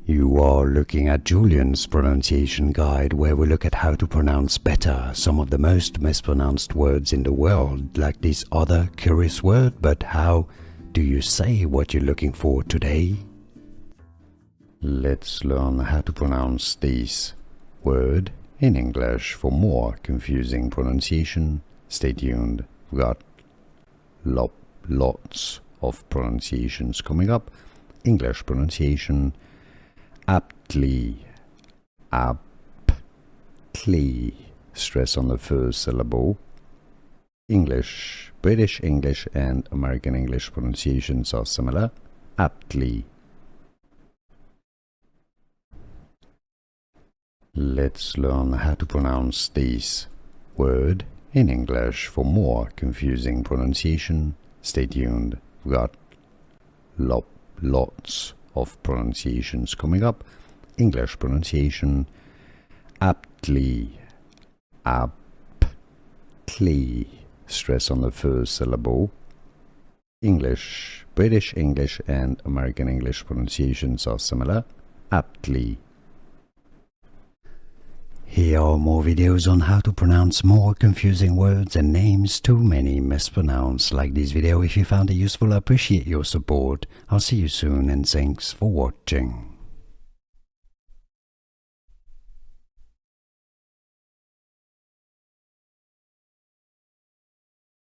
You are looking at Julian's pronunciation guide, where we look at how to pronounce better some of the most mispronounced words in the world, like this other curious word. But how do you say what you're looking for today? Let's learn how to pronounce this word in English. For more confusing pronunciation, stay tuned. We got lots of pronunciations coming up. English pronunciation: aptly, aptly, stress on the first syllable. English, British English and American English pronunciations are similar. Aptly. Let's learn how to pronounce this word in English. For more confusing pronunciation, stay tuned. We got lots of pronunciations coming up. English pronunciation: aptly, aptly, stress on the first syllable. English, British English and American English pronunciations are similar. Aptly. Here are more videos on how to pronounce more confusing words and names too many mispronounced. Like this video if you found it useful. I appreciate your support. I'll see you soon and thanks for watching.